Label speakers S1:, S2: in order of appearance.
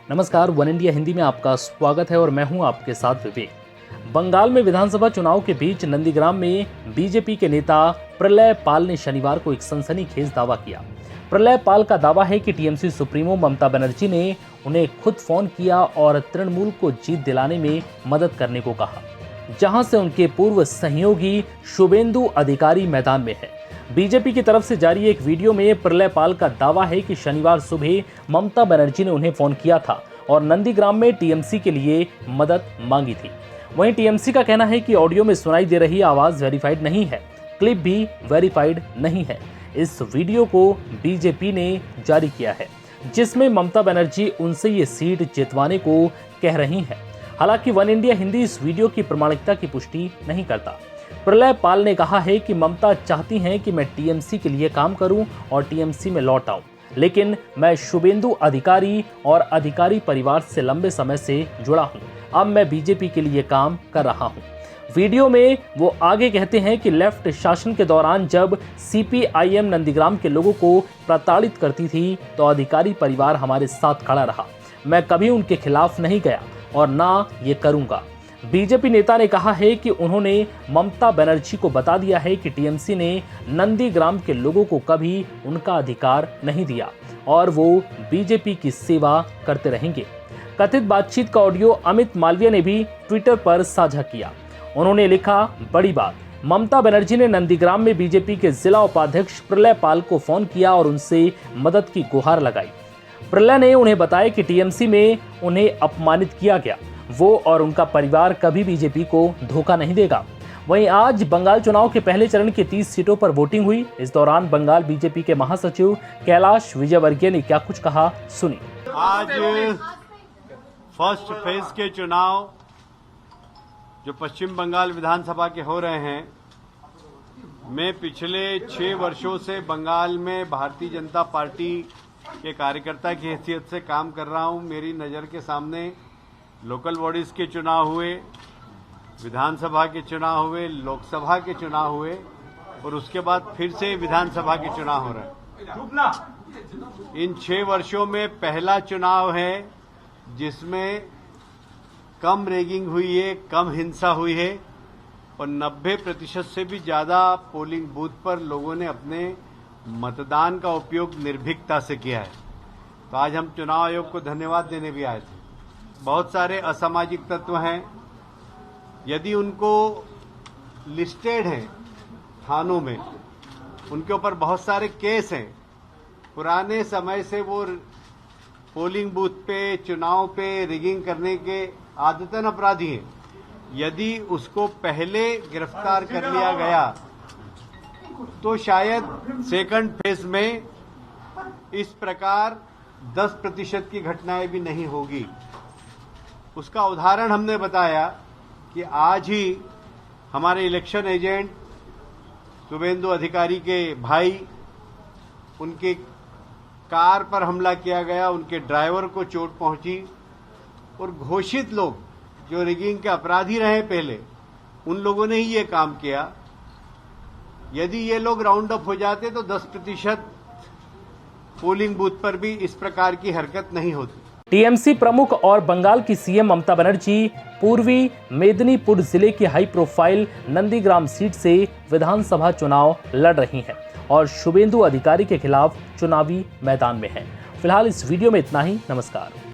S1: नमस्कार, one India Hindi में आपका स्वागत है और मैं हूं आपके साथ विवेक। बंगाल में विधानसभा चुनाव के बीच नंदीग्राम में बीजेपी के नेता प्रलय पाल ने शनिवार को एक सनसनीखेज दावा किया। प्रलय पाल का दावा है कि टीएमसी सुप्रीमो ममता बनर्जी ने उन्हें खुद फोन किया और तृणमूल को जीत दिलाने में मदद करने को कहा, जहां से उनके पूर्व सहयोगी शुभेंदु अधिकारी मैदान में है। बीजेपी की तरफ से जारी एक वीडियो में प्रलय पाल का दावा है कि शनिवार सुबह ममता बनर्जी ने उन्हें फोन किया था और नंदीग्राम में टीएमसी के लिए मदद मांगी थी। वहीं टीएमसी का कहना है कि ऑडियो में सुनाई दे रही आवाज वेरीफाइड नहीं है, क्लिप भी वेरीफाइड नहीं है। इस वीडियो को बीजेपी ने जारी किया है, जिसमें ममता बनर्जी उनसे ये सीट जितवाने को कह रही हैं। हालांकि वन इंडिया हिंदी इस वीडियो की प्रामाणिकता की पुष्टि नहीं करता। प्रलय पाल ने कहा है कि ममता चाहती हैं कि मैं टीएमसी के लिए काम करूं और टीएमसी में लौट आऊं, लेकिन मैं शुभेंदु अधिकारी और अधिकारी परिवार से लंबे समय से जुड़ा हूं। अब मैं बीजेपी के लिए काम कर रहा हूं। वीडियो में वो आगे कहते हैं कि लेफ्ट शासन के दौरान जब सीपीआईएम नंदीग्राम के लोगों को प्रताड़ित करती थी तो अधिकारी परिवार हमारे साथ खड़ा रहा। मैं कभी उनके खिलाफ नहीं गया और ना ये करूंगा। बीजेपी नेता ने कहा है कि उन्होंने ममता बनर्जी को बता दिया है कि टीएमसी ने नंदीग्राम के लोगों को कभी उनका अधिकार नहीं दिया और वो बीजेपी की सेवा करते रहेंगे। कथित बातचीत का ऑडियो अमित मालवीय ने भी ट्विटर पर साझा किया। उन्होंने लिखा, बड़ी बात, ममता बनर्जी ने नंदीग्राम में बीजेपी के जिला उपाध्यक्ष प्रलय पाल को फोन किया और उनसे मदद की गुहार लगाई। प्रलय ने उन्हें बताया कि टीएमसी में उन्हें अपमानित किया गया। वो और उनका परिवार कभी बीजेपी को धोखा नहीं देगा। वहीं आज बंगाल चुनाव के पहले चरण की 30 सीटों पर वोटिंग हुई। इस दौरान बंगाल बीजेपी के महासचिव कैलाश विजयवर्गीय ने क्या कुछ कहा, सुनिए।
S2: आज फर्स्ट फेज के चुनाव जो पश्चिम बंगाल विधानसभा के हो रहे हैं, मैं पिछले 6 वर्षों से बंगाल में भारतीय जनता पार्टी के कार्यकर्ता की हैसियत से काम कर रहा हूं। मेरी नजर के सामने लोकल बॉडीज के चुनाव हुए, विधानसभा के चुनाव हुए, लोकसभा के चुनाव हुए और उसके बाद फिर से विधानसभा के चुनाव हो रहे हैं। इन 6 वर्षों में पहला चुनाव है जिसमें कम रैगिंग हुई है, कम हिंसा हुई है और 90% से भी ज्यादा पोलिंग बूथ पर लोगों ने अपने मतदान का उपयोग निर्भीकता से किया है। तो आज हम चुनाव आयोग को धन्यवाद देने भी आए थे। बहुत सारे असामाजिक तत्व हैं, यदि उनको लिस्टेड हैं थानों में, उनके ऊपर बहुत सारे केस हैं, पुराने समय से वो पोलिंग बूथ पे, चुनाव पे रिगिंग करने के आदतन अपराधी हैं। यदि उसको पहले गिरफ्तार कर लिया गया तो शायद सेकंड फेज में इस प्रकार 10% की घटनाएं भी नहीं होगी। उसका उदाहरण हमने बताया कि आज ही हमारे इलेक्शन एजेंट शुभेंदु अधिकारी के भाई, उनके कार पर हमला किया गया, उनके ड्राइवर को चोट पहुंची और घोषित लोग जो रिगिंग के अपराधी रहे पहले, उन लोगों ने ही ये काम किया। यदि ये लोग राउंड अप हो जाते तो 10% पोलिंग बूथ पर भी इस प्रकार की हरकत नहीं होती।
S1: टीएमसी प्रमुख और बंगाल की सीएम ममता बनर्जी पूर्वी मेदिनीपुर जिले की हाई प्रोफाइल नंदीग्राम सीट से विधानसभा चुनाव लड़ रही हैं और शुभेंदु अधिकारी के खिलाफ चुनावी मैदान में हैं। फिलहाल इस वीडियो में इतना ही। नमस्कार।